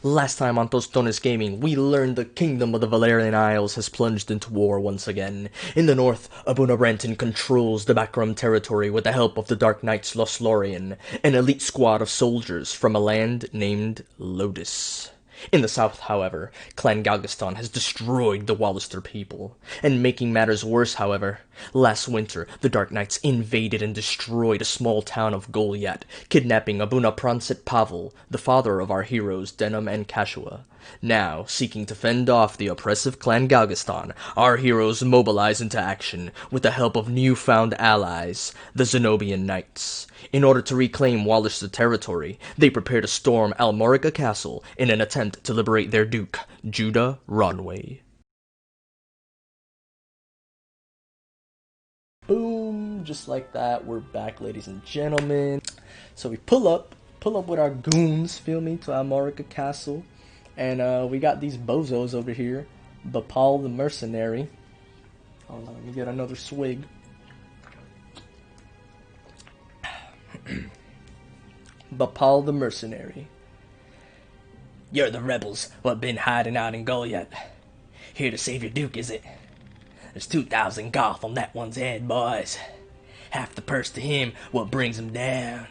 Last time on Tostones Gaming, we learned the kingdom of the Valerian Isles has plunged into war once again. In the north, Abuna Renton controls the Bakram territory with the help of the Dark Knights Lothlorien, an elite squad of soldiers from a land named Lotus. In the south, however, Clan Galgaston has destroyed the Wallister people. And making matters worse, however, last winter the Dark Knights invaded and destroyed a small town of Goliath, kidnapping Abuna Pranset Pavel, the father of our heroes Denam and Kashua. Now, seeking to fend off the oppressive Clan Galgaston, our heroes mobilize into action with the help of newfound allies, the Zenobian Knights. In order to reclaim Wallister territory, they prepare to storm Almorica Castle in an attempt to liberate their Duke, Juda Ronwey. Boom, just like that, we're back, ladies and gentlemen. So we pull up with our goons, feel me, to Almorica Castle. And we got these bozos over here. Bapal the Mercenary. Hold on, let me get another swig. Bapal the Mercenary. You're the rebels what been hiding out in Goliath. Here to save your Duke, is it? There's 2,000 Goth on that one's head, boys. Half the purse to him what brings him down.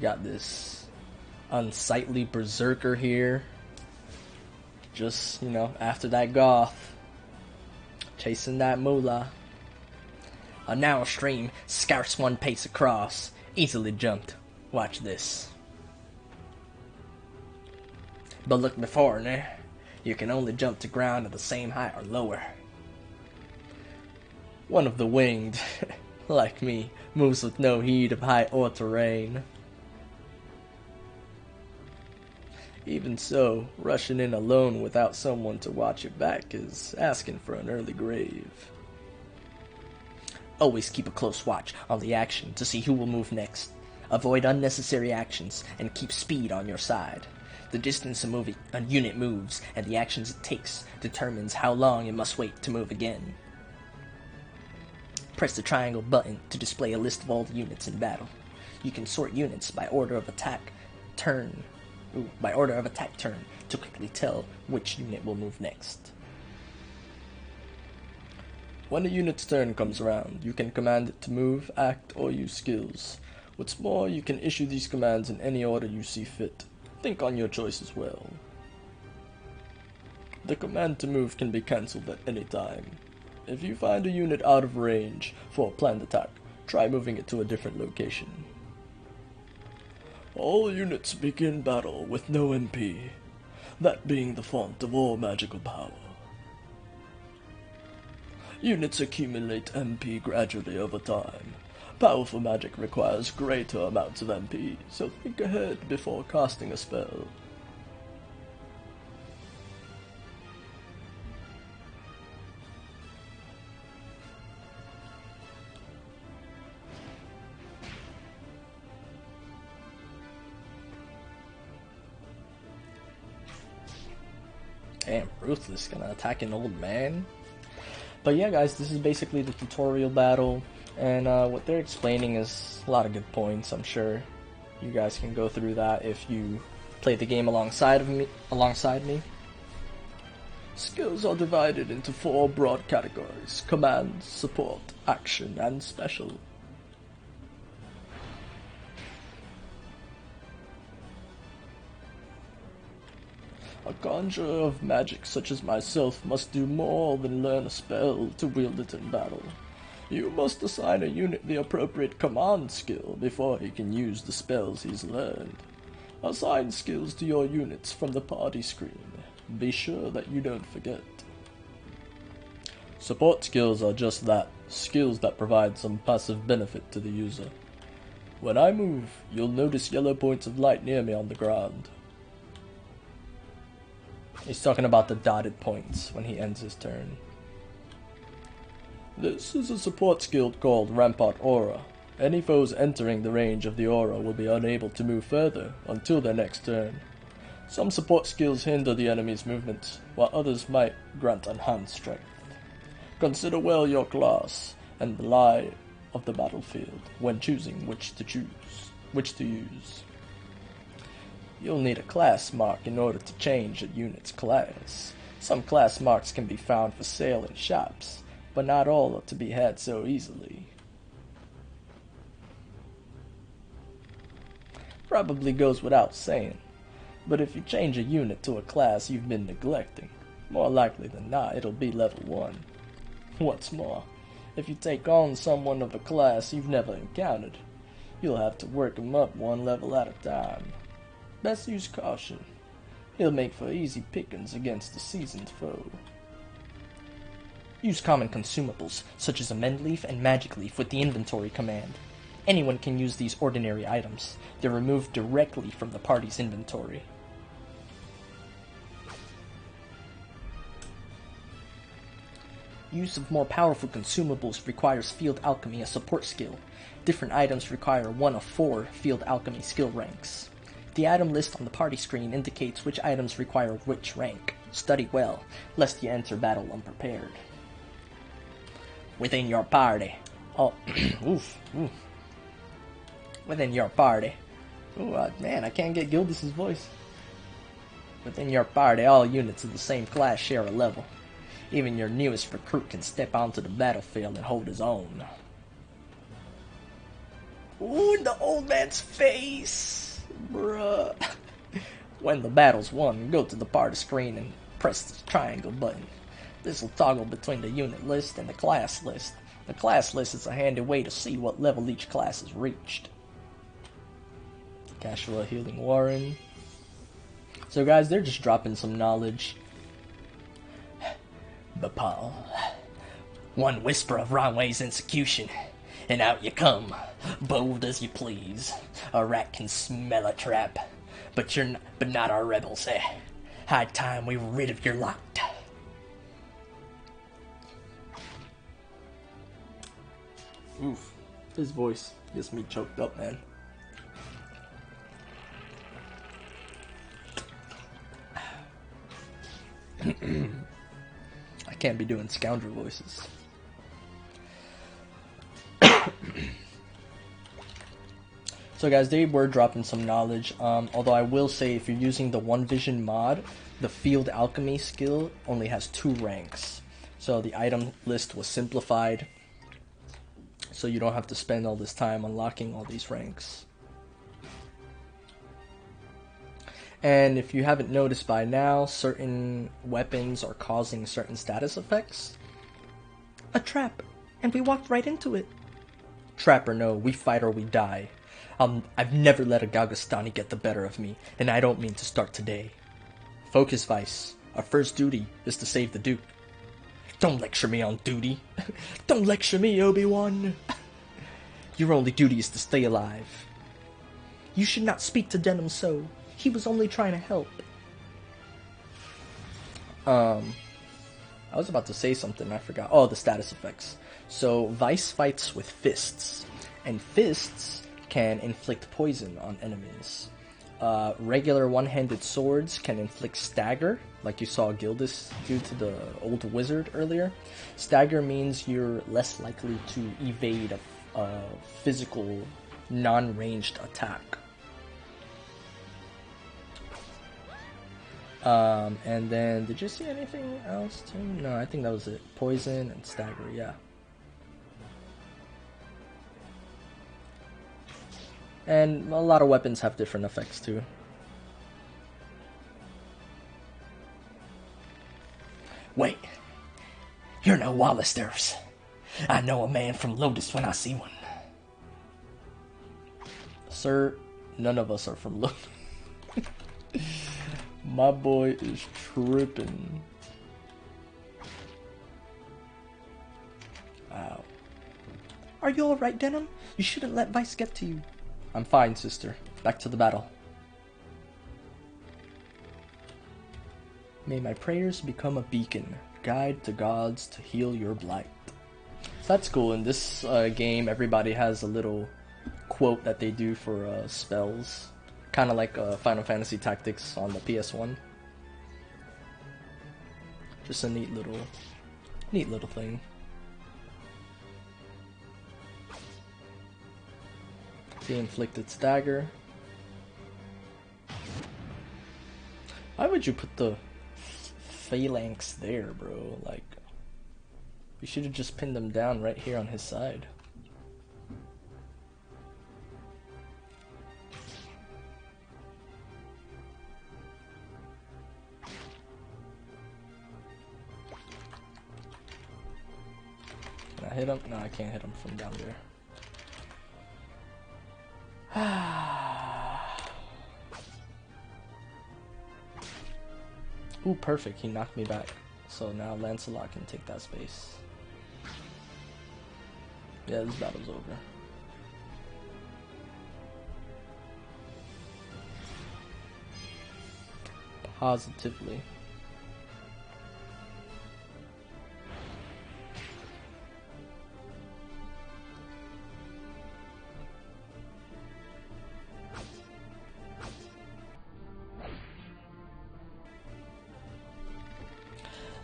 Got this unsightly berserker here. Just, you know, after that Goth. Chasing that moolah. A narrow stream, scarce one pace across. Easily jumped. Watch this. But look before now. You can only jump to ground at the same height or lower. One of the winged, like me, moves with no heed of height or terrain. Even so, rushing in alone without someone to watch your back is asking for an early grave. Always keep a close watch on the action to see who will move next. Avoid unnecessary actions and keep speed on your side. The distance a unit moves and the actions it takes determines how long it must wait to move again. Press the triangle button to display a list of all the units in battle. You can sort units by order of attack turn to quickly tell which unit will move next. When a unit's turn comes around, you can command it to move, act, or use skills. What's more, you can issue these commands in any order you see fit. Think on your choice as well. The command to move can be cancelled at any time. If you find a unit out of range for a planned attack, try moving it to a different location. All units begin battle with no MP, that being the font of all magical power. Units accumulate MP gradually over time. Powerful magic requires greater amounts of MP, so think ahead before casting a spell. Damn, Ruthless gonna attack an old man? But yeah, guys, this is basically the tutorial battle, and what they're explaining is a lot of good points. I'm sure you guys can go through that if you play the game alongside me. Skills are divided into 4 broad categories: command, support, action, and special. A conjurer of magic such as myself must do more than learn a spell to wield it in battle. You must assign a unit the appropriate command skill before he can use the spells he's learned. Assign skills to your units from the party screen. Be sure that you don't forget. Support skills are just that, skills that provide some passive benefit to the user. When I move, you'll notice yellow points of light near me on the ground. He's talking about the dotted points when he ends his turn. This is a support skill called Rampart Aura. Any foes entering the range of the aura will be unable to move further until their next turn. Some support skills hinder the enemy's movement, while others might grant enhanced strength. Consider well your class and the lie of the battlefield when choosing which to use. You'll need a class mark in order to change a unit's class. Some class marks can be found for sale in shops, but not all are to be had so easily. Probably goes without saying, but if you change a unit to a class you've been neglecting, more likely than not it'll be level 1. What's more, if you take on someone of a class you've never encountered, you'll have to work him up one level at a time. Best use caution. He'll make for easy pickings against a seasoned foe. Use common consumables, such as Amend Leaf and Magic Leaf with the inventory command. Anyone can use these ordinary items. They're removed directly from the party's inventory. Use of more powerful consumables requires Field Alchemy, a support skill. Different items require 1 of 4 Field Alchemy skill ranks. The item list on the party screen indicates which items require which rank. Study well, lest you enter battle unprepared. Within your party. Oh, oof. Within your party. Ooh, man, I can't get Gildus's voice. Within your party, all units of the same class share a level. Even your newest recruit can step onto the battlefield and hold his own. Ooh, the old man's face! Bruh. When the battle's won, go to the party screen and press the triangle button. This will toggle between the unit list and the class list. The class list is a handy way to see what level each class has reached. Casual Healing Warren. So guys, they're just dropping some knowledge. Bapal. One whisper of Ronwey's execution, and out you come, bold as you please. A rat can smell a trap, but not our rebels, eh? High time we were rid of your lot. Oof, his voice gets me choked up, man. I can't be doing scoundrel voices. So guys, they were dropping some knowledge, although I will say if you're using the One Vision mod, the Field Alchemy skill only has 2 ranks. So the item list was simplified, so you don't have to spend all this time unlocking all these ranks. And if you haven't noticed by now, certain weapons are causing certain status effects. A trap, and we walked right into it. Trap or no, we fight or we die. I've never let a Galgastani get the better of me, and I don't mean to start today. Focus, Vice. Our first duty is to save the Duke. Don't lecture me on duty. Don't lecture me, Obi-Wan. Your only duty is to stay alive. You should not speak to Denam so. He was only trying to help. I was about to say something, I forgot. Oh, the status effects. So, Vice fights with fists, and fists can inflict poison on enemies. Regular one-handed swords can inflict stagger, like you saw Gildus do to the old wizard earlier. Stagger means you're less likely to evade a physical, non-ranged attack. And then, did you see anything else too? No, I think that was it. Poison and stagger, yeah. And a lot of weapons have different effects too. Wait, you're no Wallisters. I know a man from Lotus when I see one. Sir, none of us are from Lotus. My boy is tripping. Wow. Are you alright, Denam? You shouldn't let Vice get to you. I'm fine, sister. Back to the battle. May my prayers become a beacon, guide to gods to heal your blight. So that's cool. In this game, everybody has a little quote that they do for spells. Kind of like Final Fantasy Tactics on the PS1. Just a neat little thing. The inflicted stagger. Why would you put the phalanx there, bro? Like, you should have just pinned them down right here on his side. Can I hit him? No, I can't hit him from down there. Ooh, perfect. He knocked me back. So now Lancelot can take that space. Yeah, this battle's over. Positively.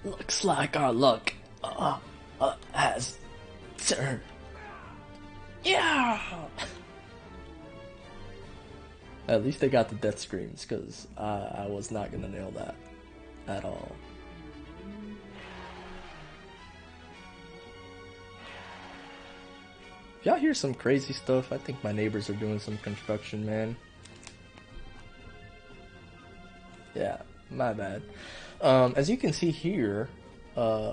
Looks like our luck has turned. Yeah! At least they got the death screams, because I was not gonna nail that at all. If y'all hear some crazy stuff, I think my neighbors are doing some construction, man. Yeah, my bad. As you can see here,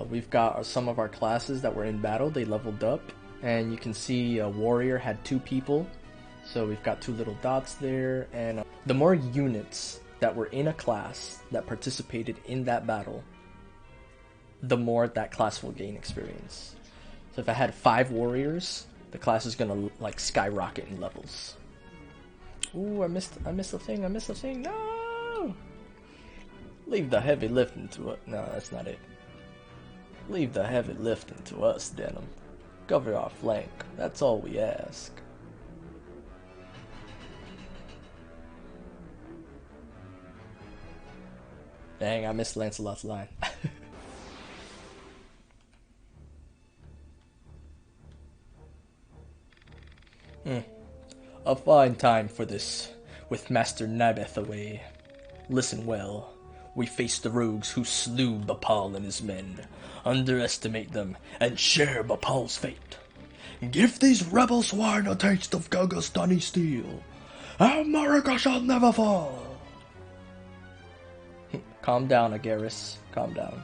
we've got some of our classes that were in battle. They leveled up, and you can see a warrior had 2 people, so we've got 2 little dots there. And the more units that were in a class that participated in that battle, the more that class will gain experience. So if I had 5 warriors, the class is gonna like skyrocket in levels. Ooh, I missed a thing. No! Leave the heavy lifting to it. No, that's not it. Leave the heavy lifting to us, Denam. Cover our flank. That's all we ask. Dang, I missed Lancelot's line. A fine time for this, with Master Nabeth away. Listen well. We face the rogues who slew Bapal and his men. Underestimate them, and share Bapal's fate. Give these rebel swine a taste of Gagastani steel. Almorica shall never fall. Calm down, Agaris. Calm down.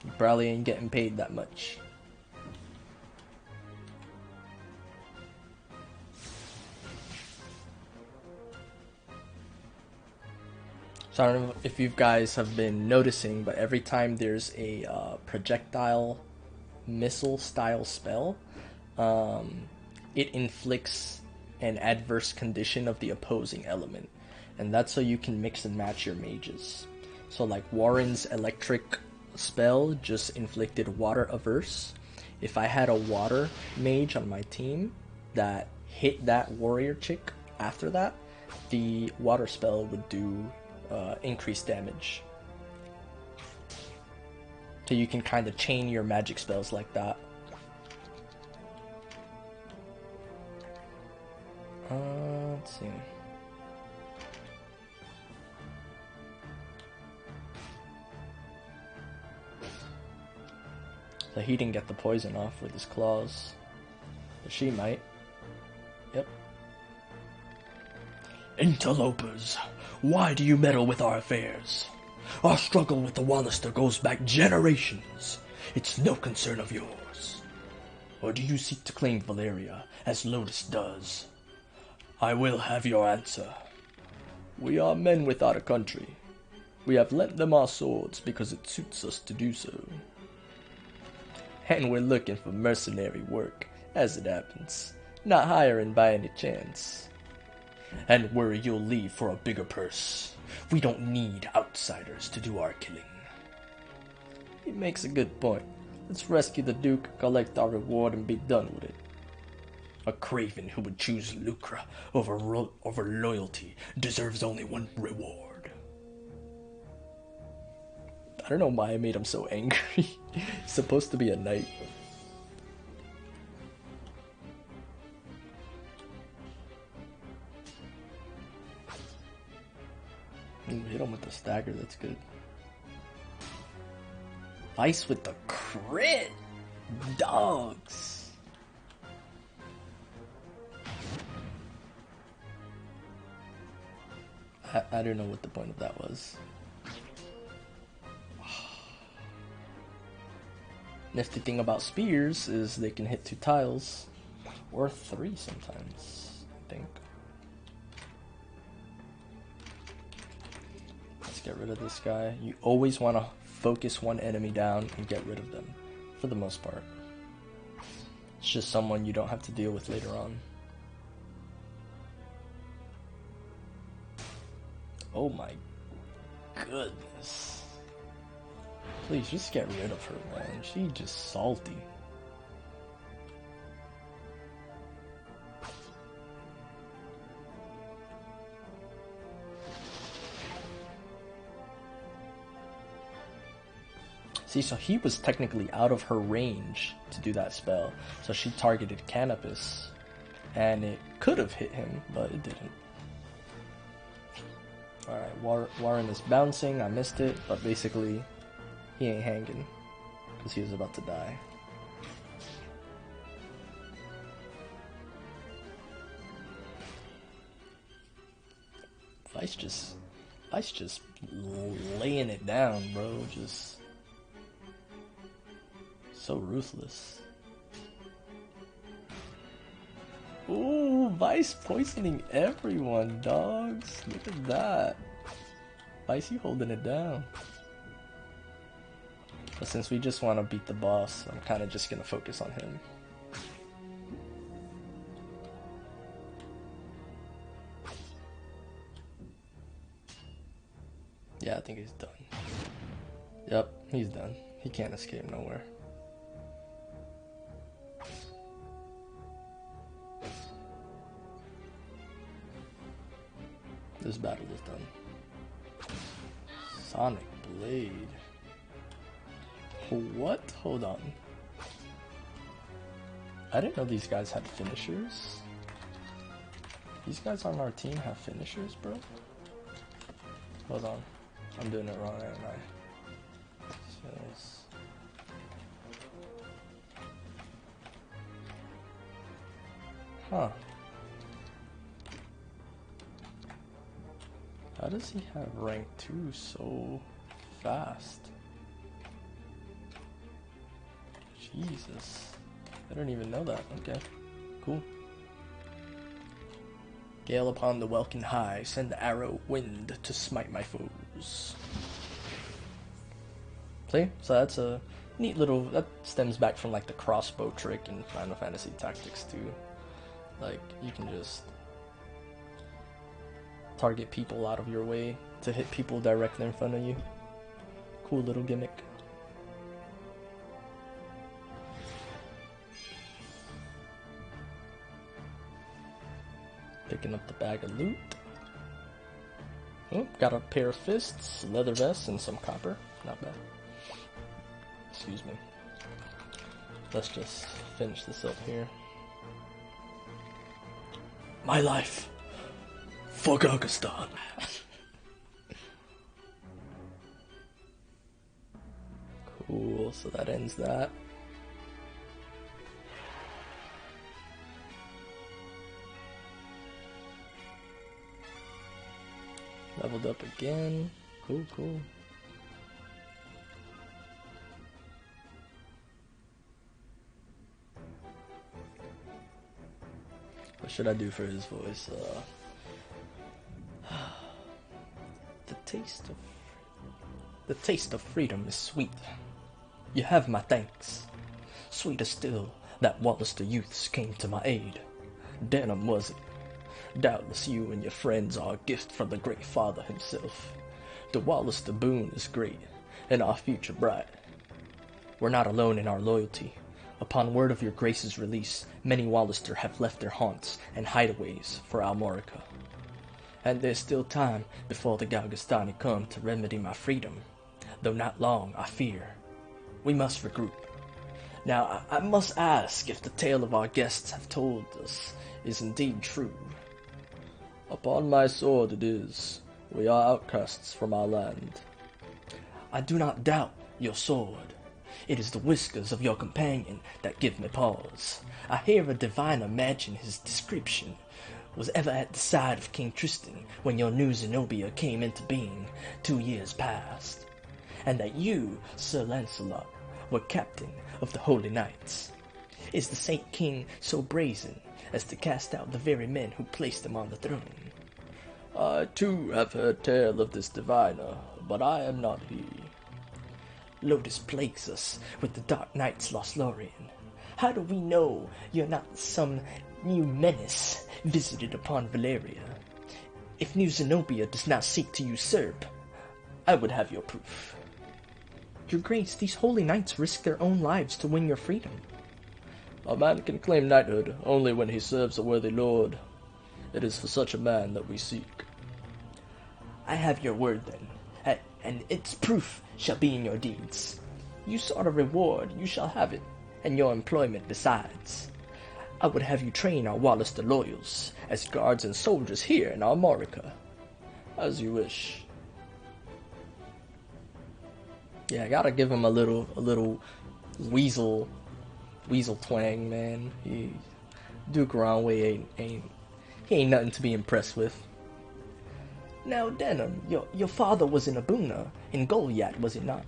You probably ain't getting paid that much. So I don't know if you guys have been noticing, but every time there's a projectile missile style spell, it inflicts an adverse condition of the opposing element. And that's so you can mix and match your mages. So like Warren's electric spell just inflicted water averse. If I had a water mage on my team that hit that warrior chick after that, the water spell would do increased damage. So you can kind of chain your magic spells like that. Let's see. So he didn't get the poison off with his claws. But she might. Yep. Interlopers, why do you meddle with our affairs? Our struggle with the Wallister goes back generations. It's no concern of yours. Or do you seek to claim Valeria, as Lotus does? I will have your answer. We are men without a country. We have lent them our swords because it suits us to do so. And we're looking for mercenary work, as it happens. Not hiring by any chance. And worry you'll leave for a bigger purse. We don't need outsiders to do our killing. He makes a good point. Let's rescue the Duke, collect our reward, and be done with it. A craven who would choose lucre over loyalty deserves only one reward. I don't know why I made him so angry. He's supposed to be a knight. Ooh, hit him with the stagger, that's good. Vice with the crit! Dogs! I don't know what the point of that was. Nifty thing about spears is they can hit 2 tiles. Or 3 sometimes, I think. Let's get rid of this guy. You always want to focus one enemy down and get rid of them, for the most part. It's just someone you don't have to deal with later on. Oh my goodness. Please, just get rid of her, man. She's just salty. See, so he was technically out of her range to do that spell. So she targeted Canopus, and it could have hit him, but it didn't. Alright, Warren is bouncing. I missed it, but basically, he ain't hanging, because he was about to die. Vice just laying it down, bro. Just so ruthless. Ooh, Vice poisoning everyone, dogs. Look at that. Vice, you holding it down. But since we just want to beat the boss, I'm kind of just going to focus on him. Yeah, I think he's done. Yep, he's done. He can't escape nowhere. This battle is done. Sonic Blade. What? Hold on. I didn't know these guys had finishers. These guys on our team have finishers, bro? Hold on. I'm doing it wrong, aren't I? Says... Huh. How does he have rank 2 so fast? Jesus. I don't even know that. Okay. Cool. Gale upon the welkin high, send arrow wind to smite my foes. See? So that's a neat little... That stems back from like the crossbow trick in Final Fantasy Tactics too. Like, you can just target people out of your way to hit people directly in front of you. Cool little gimmick. Picking up the bag of loot. Oh, got a pair of fists, leather vest, and some copper. Not bad. Excuse me. Let's just finish this up here. My life for Gargastan. Cool, so that ends that. Leveled up again. Cool, cool. What should I do for his voice? The taste of freedom is sweet. You have my thanks. Sweeter still, that Wallace the youths came to my aid. Denam was it. Doubtless you and your friends are a gift from the great father himself. The Wallace the boon is great, and our future bright. We're not alone in our loyalty. Upon word of your grace's release, many Wallaster have left their haunts and hideaways for Almorica. And there's still time before the Gargastani come to remedy my freedom. Though not long, I fear. We must regroup. Now, I must ask if the tale of our guests have told us is indeed true. Upon my sword it is. We are outcasts from our land. I do not doubt your sword. It is the whiskers of your companion that give me pause. I hear a diviner mention his description was ever at the side of King Tristan when your new Zenobia came into being 2 years past, and that you, Sir Lancelot, were captain of the Holy Knights. Is the Saint King so brazen as to cast out the very men who placed him on the throne? I too have heard tale of this diviner, but I am not he. Lotus plagues us with the Dark Knight's Lothlorien. How do we know you're not some new menace visited upon Valeria? If New Zenobia does not seek to usurp, I would have your proof. Your Grace, these holy knights risk their own lives to win your freedom. A man can claim knighthood only when he serves a worthy lord. It is for such a man that we seek. I have your word then, and its proof shall be in your deeds. You sought a reward, you shall have it, and your employment besides. I would have you train our Wallister loyals as guards and soldiers here in Almorica. As you wish. Yeah, I gotta give him a little weasel twang, man. Duke Ronwey he ain't nothing to be impressed with. Now, Denam, your father was in Abuna, in Goliath, was he not?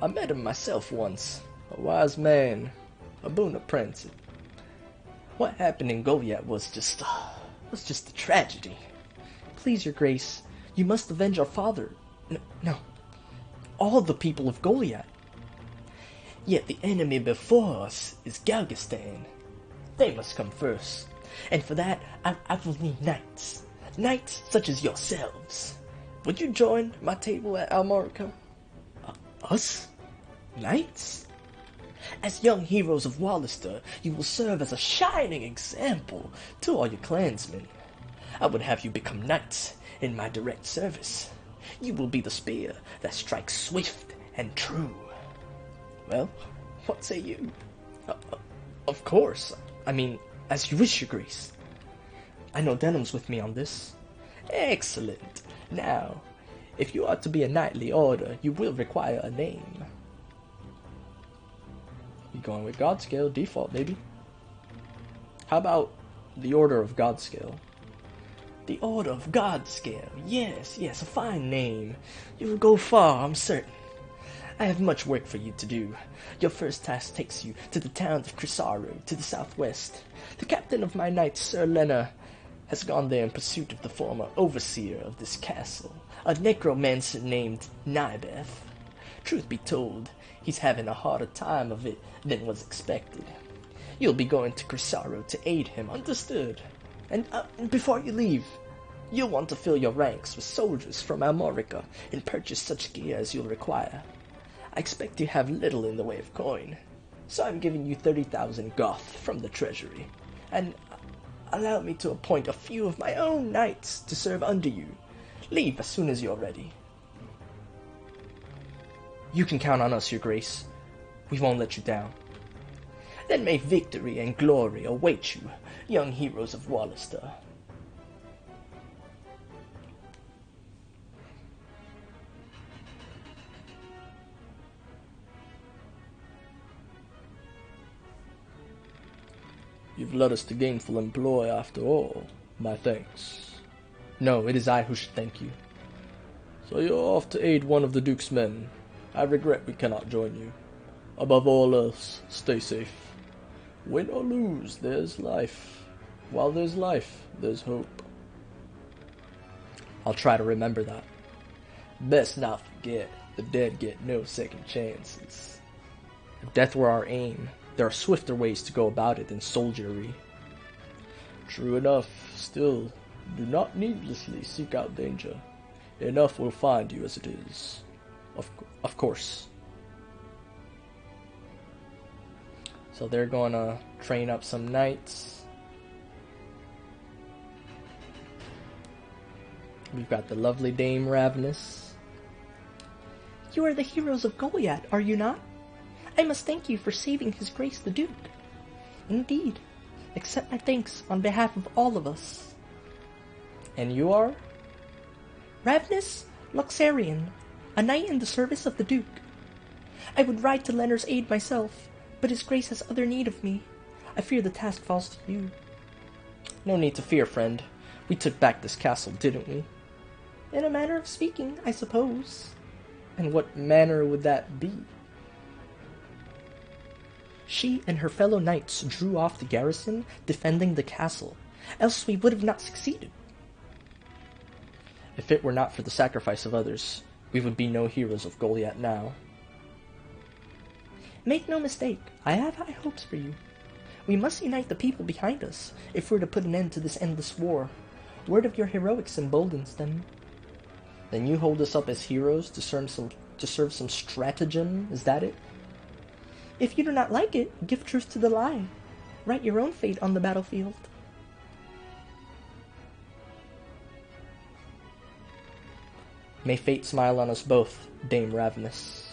I met him myself once. A wise man. Abuna prince. What happened in Goliath was just a tragedy. Please, your Grace, you must avenge our father. No, all the people of Goliath. Yet the enemy before us is Galgistan. They must come first, and for that I will need knights. Knights such as yourselves. Would you join my table at Almorica? Us? Knights? As young heroes of Wallister, you will serve as a shining example to all your clansmen. I would have you become knights in my direct service. You will be the spear that strikes swift and true. Well, what say you? Of course. I mean, as you wish, your Grace. I know Denam's with me on this. Excellent. Now, if you are to be a knightly order, you will require a name. You going with Godscale, default, baby. How about the Order of Godscale? The Order of Godscale. Yes, a fine name. You will go far, I'm certain. I have much work for you to do. Your first task takes you to the town of Crisaro, to the southwest. The captain of my knights, Sir Lena, has gone there in pursuit of the former overseer of this castle, a necromancer named Nibeth. Truth be told, he's having a harder time of it than was expected. You'll be going to Crisaro to aid him, understood? And before you leave, you'll want to fill your ranks with soldiers from Almorica and purchase such gear as you'll require. I expect you have little in the way of coin, so I'm giving you 30,000 Goth from the treasury, and allow me to appoint a few of my own knights to serve under you. Leave as soon as you're ready. You can count on us, your Grace. We won't let you down. Then may victory and glory await you, young heroes of Wallister. You've led us to gainful employ after all. My thanks. No, it is I who should thank you. So you're off to aid one of the Duke's men. I regret we cannot join you. Above all else, stay safe. Win or lose, there's life. While there's life, there's hope. I'll try to remember that. Best not forget, the dead get no second chances. If death were our aim, there are swifter ways to go about it than soldiery. True enough, still, do not needlessly seek out danger. Enough will find you as it is. Of course. So they're gonna train up some knights. We've got the lovely Dame Ravenous. You are the heroes of Goliath, are you not? I must thank you for saving His Grace the Duke. Indeed. Accept my thanks on behalf of all of us. And you are? Ravnus Luxarian, a knight in the service of the Duke. I would ride to Leonard's aid myself, but his grace has other need of me. I fear the task falls to you. No need to fear, friend. We took back this castle, didn't we? In a manner of speaking, I suppose. And what manner would that be? She and her fellow knights drew off the garrison, defending the castle, else we would have not succeeded. If it were not for the sacrifice of others, we would be no heroes of Goliath now. Make no mistake, I have high hopes for you. We must unite the people behind us, if we're to put an end to this endless war. Word of your heroics emboldens them. Then you hold us up as heroes to serve some stratagem, is that it? If you do not like it, give truth to the lie. Write your own fate on the battlefield. May fate smile on us both, Dame Ravnus.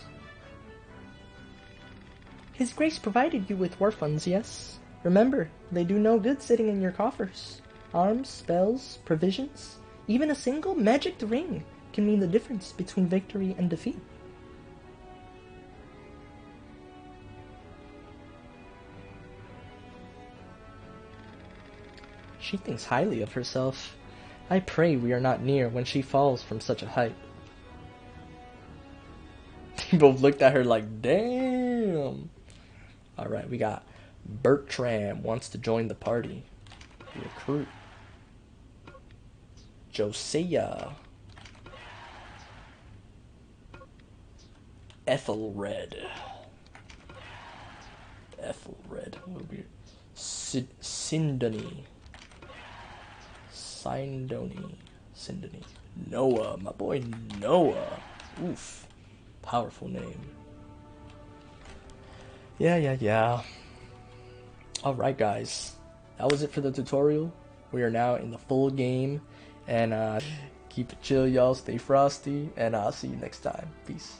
His grace provided you with war funds, yes? Remember, they do no good sitting in your coffers. Arms, spells, provisions, even a single magic ring can mean the difference between victory and defeat. She thinks highly of herself. I pray we are not near when she falls from such a height. They both looked at her like, damn. Alright, we got Bertram wants to join the party. Recruit. Josiah. Ethelred. Ethelred. Sindoni. Sindoni. Noah. My boy Noah. Oof. Powerful name. Yeah. Alright, guys. That was it for the tutorial. We are now in the full game. And keep it chill, y'all. Stay frosty. And I'll see you next time. Peace.